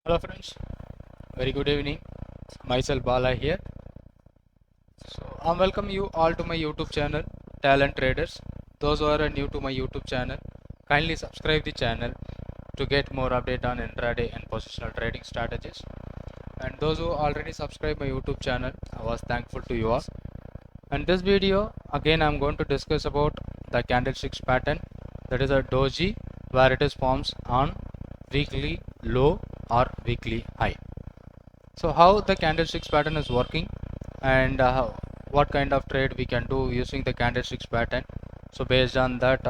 Hello friends, very good evening. Myself Bala here. So I welcome you all to my YouTube channel, Talent Traders. Those who are new to my YouTube channel, kindly subscribe the channel to get more update on intraday and positional trading strategies. And those who already subscribe my YouTube channel, I was thankful to you all. And this video, again I'm going to discuss about the candlesticks pattern, that is a doji, where it is forms on weekly low or weekly high. So how the candlesticks pattern is working, and what kind of trade we can do using the candlesticks pattern. So based on that,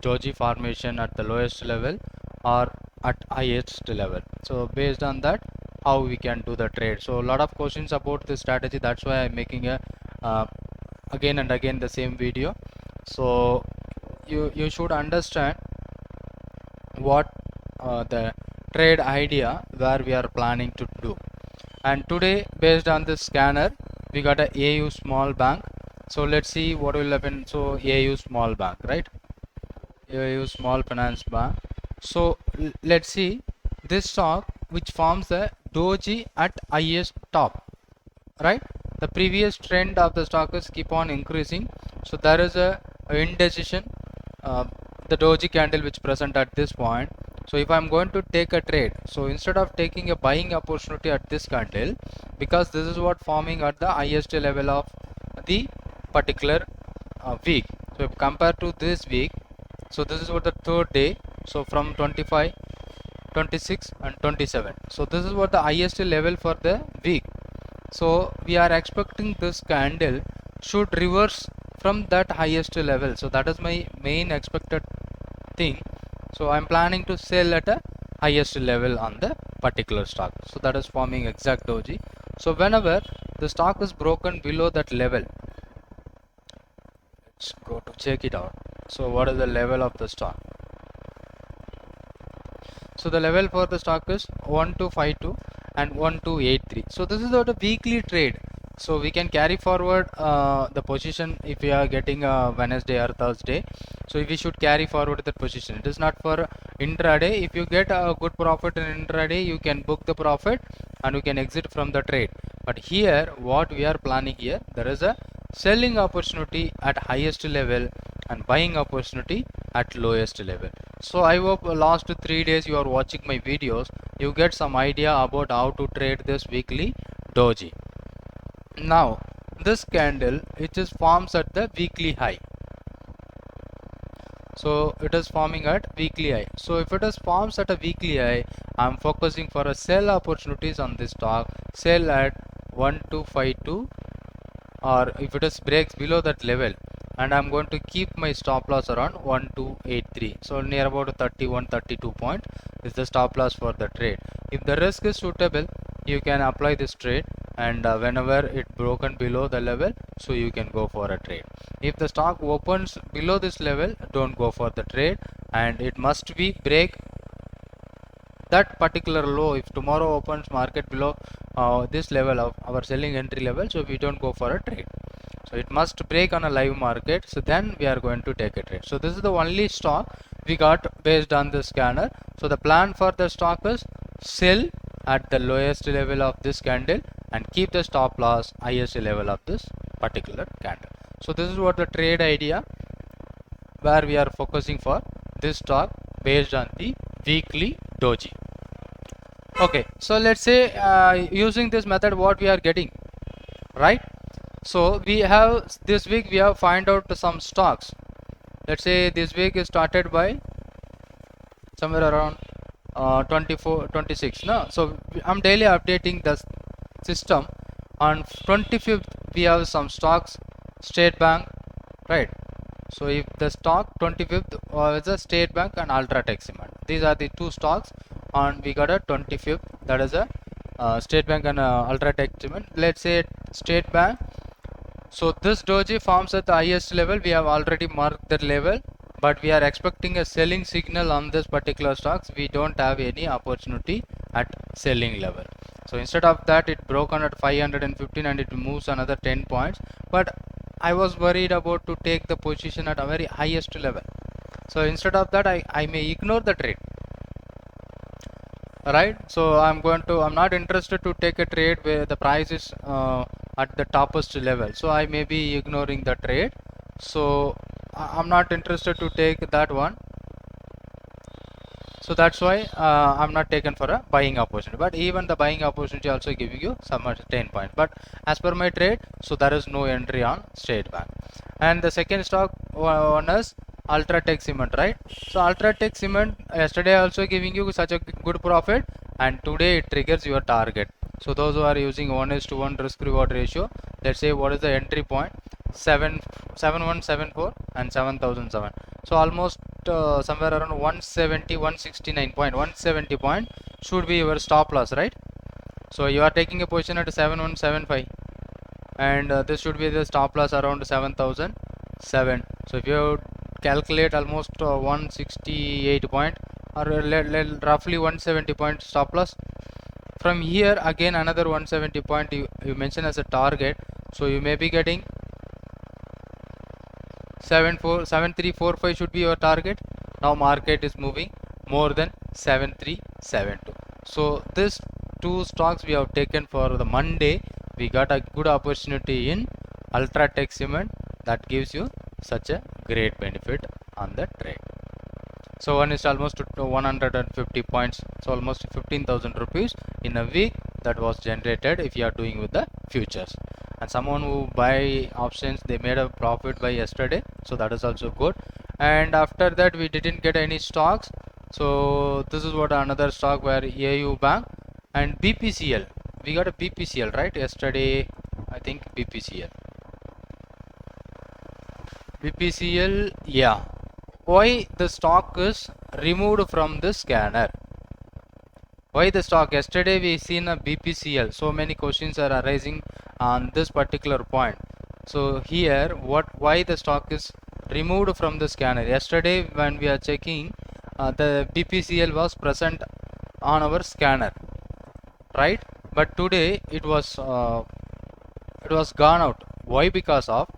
doji formation at the lowest level or at highest level. So based on that, how we can do the trade. So a lot of questions about this strategy, that's why I'm making a uh, again and again the same video. So you should understand what the trade idea where we are planning to do. And today, based on this scanner, we got a AU small bank. So let's see what will happen. So AU small bank, right? AU small finance bank. So let's see this stock which forms the doji at highest top, right? The previous trend of the stock is keep on increasing. So there is a indecision, uh, the doji candle which present at this point. So if I'm going to take a trade, so instead of taking a buying opportunity at this candle, because this is what forming at the highest level of the particular week. So if compared to this week, so this is what the third day. So from 25, 26 and 27, so this is what the highest level for the week. So we are expecting this candle should reverse from that highest level. So that is my main expected thing. So I'm planning to sell at a highest level on the particular stock. So that is forming exact doji. So whenever the stock is broken below that level, let's go to check it out. So what is the level of the stock? So the level for the stock is 1252 and 1283. So this is a weekly trade. So we can carry forward the position if we are getting a Wednesday or Thursday. So we should carry forward that position. It is not for intraday. If you get a good profit in intraday, you can book the profit and you can exit from the trade. But here, what we are planning here, there is a selling opportunity at highest level and buying opportunity at lowest level. So I hope last 3 days you are watching my videos, you get some idea about how to trade this weekly doji. Now this candle, it just forms at the weekly high. So it is forming at weekly high. So if it is forms at a weekly high, I am focusing for a sell opportunities on this stock. Sell at 1252, or if it is breaks below that level, and I'm going to keep my stop loss around 1283. So near about 31-32 point is the stop loss for the trade. If the risk is suitable, you can apply this trade, and whenever it broken below the level, so you can go for a trade. If the stock opens below this level, don't go for the trade, and it must be break that particular low. If tomorrow opens market below this level of our selling entry level, so we don't go for a trade. So it must break on a live market, so then we are going to take a trade. So this is the only stock we got based on the scanner. So the plan for the stock is sell at the lowest level of this candle and keep the stop loss highest level of this particular candle. So this is what the trade idea where we are focusing for this stock based on the weekly doji. Okay, so let's say using this method what we are getting, right? So we have this week we have find out some stocks. Let's say this week is started by somewhere around 24 26, no? So I'm daily updating the system. On 25th we have some stocks, State Bank, right? So if the stock 25th is a State Bank and Ultratech Cement, these are the two stocks, and we got a 25th, that is a State Bank and Ultratech Cement. Let's say State Bank. So this doji forms at the highest level. We have already marked the level, but we are expecting a selling signal on this particular stocks. We don't have any opportunity at selling level. So instead of that, it broke on at 515 and it moves another 10 points. But I was worried about to take the position at a very highest level. So instead of that, I may ignore the trade. right? So I'm not interested to take a trade where the price is at the topest level, so I may be ignoring the trade. So I'm not interested to take that one, so that's why I'm not taken for a buying opportunity. But even the buying opportunity also giving you some 10 points, but as per my trade, so there is no entry on State Bank. And the second stock one is Ultratech Cement, right? So Ultratech Cement yesterday also giving you such a good profit, and today it triggers your target. So those who are using 1:1 risk reward ratio, let's say what is the entry point, 7174 and 7007. So almost somewhere around 170, 170 point should be your stop loss, right? So you are taking a position at 7175, and this should be the stop loss around 7007. So if you calculate almost 168 point, or roughly 170 point stop loss, from here again another 170 point you mention as a target, so you may be getting 7345 should be your target. Now market is moving more than 7372. So this two stocks we have taken for the Monday. We got a good opportunity in Ultratech Cement that gives you such a great benefit on the trade. So one is almost to 150 points, so almost 15,000 rupees in a week that was generated if you are doing with the futures. And someone who buy options, they made a profit by yesterday, so that is also good. And after that we didn't get any stocks, so this is what another stock where AU Bank and BPCL, we got a BPCL, right? Yesterday I think BPCL, yeah. Why the stock is removed from the scanner? Why the stock? Yesterday we seen a BPCL. So many questions are arising on this particular point. So here, why the stock is removed from the scanner? Yesterday when we are checking, the BPCL was present on our scanner, right? But today it was gone out. Why? Because of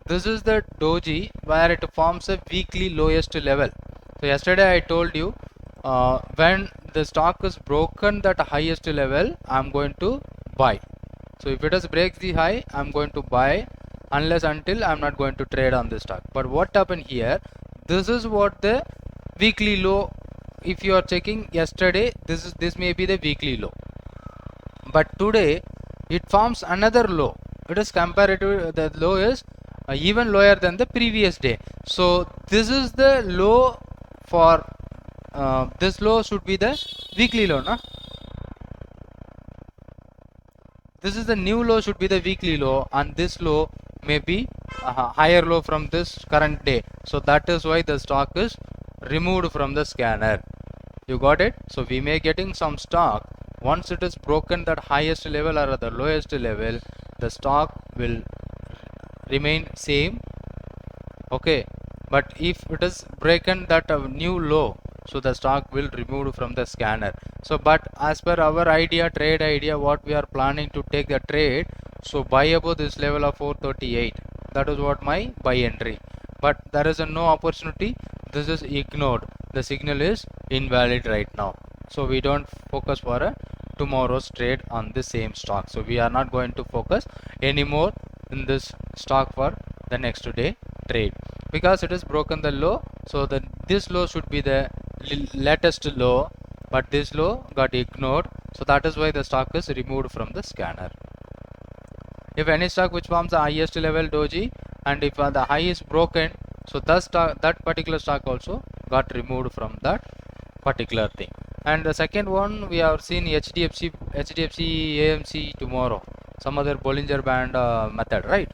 this is the doji where it forms a weekly lowest level. So yesterday I told you when the stock is broken that highest level, I'm going to buy. So if it does breaks the high, I'm going to buy, unless until I'm not going to trade on this stock. But what happened here? This is what the weekly low. If you are checking yesterday, this may be the weekly low. But today it forms another low. It is comparative, the low is even lower than the previous day. So this is the low for this low should be the weekly low, na? This is the new low should be the weekly low, and this low may be higher low from this current day. So that is why the stock is removed from the scanner. You got it? So we may getting some stock. Once it is broken that highest level or the lowest level, the stock will remain same, okay. But if it is broken that new low, so the stock will remove from the scanner. So but as per our idea, trade idea, what we are planning to take the trade, so buy above this level of 438, that is what my buy entry. But there is a no opportunity, this is ignored, the signal is invalid right now. So we don't focus for a tomorrow's trade on the same stock. So we are not going to focus anymore in this stock for the next day trade, because it is broken the low. So this low should be the latest low, but this low got ignored, so that is why the stock is removed from the scanner. If any stock which forms the highest level doji, and if the high is broken, so that particular stock also got removed from that particular thing. And the second one, we have seen HDFC AMC tomorrow, some other Bollinger Band method, right?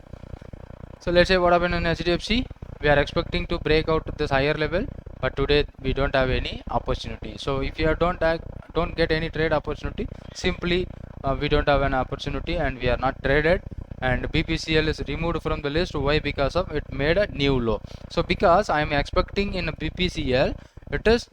So let's say what happened in HDFC, we are expecting to break out this higher level, but today we don't have any opportunity. So if you don't get any trade opportunity, simply we don't have an opportunity and we are not traded, and BPCL is removed from the list. Why? Because of it made a new low. So because I am expecting in a BPCL, it is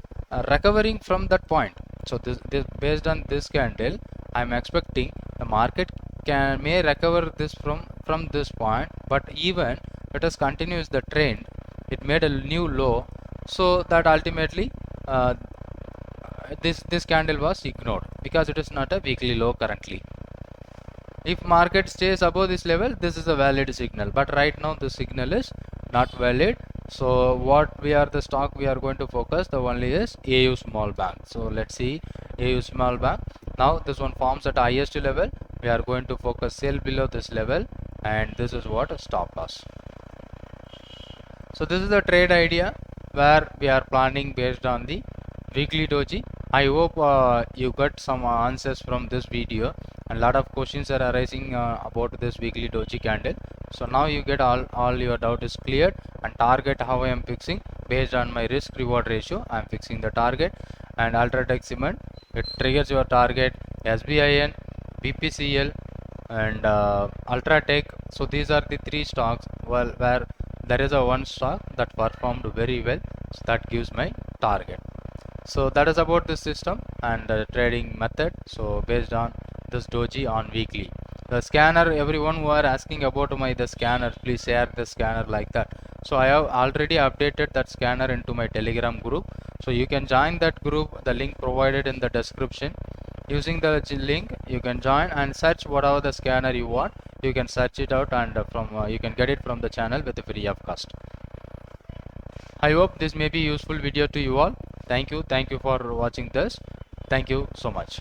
recovering from that point. So this based on this candle, I am expecting the market may recover this from this point, but even it has continues the trend, it made a new low, so that ultimately this candle was ignored because it is not a weekly low currently. If market stays above this level, this is a valid signal, but right now the signal is not valid. So what we are the stock we are going to focus the only is AU Small Bank. So let's see AU Small Bank. Now this one forms at highest level. We are going to focus sell below this level, and this is what a stop loss. So this is the trade idea where we are planning based on the weekly doji. I hope you got some answers from this video, and a lot of questions are arising about this weekly doji candle. So now you get all your doubt is cleared, and target how I am fixing based on my risk reward ratio. I am fixing the target, and Ultratech Cement, it triggers your target, SBIN, BPCL, and Ultratech. So these are the three stocks where there is a one stock that performed very well, so that gives my target. So that is about this system and the trading method. So based on this doji on weekly, the scanner, everyone who are asking about the scanner, please share the scanner like that. So I have already updated that scanner into my Telegram group, so you can join that group, the link provided in the description. Using the link you can join and search whatever the scanner you want. You can search it out, and you can get it from the channel with free of cost. I hope this may be useful video to you all. Thank you for watching this. Thank you so much.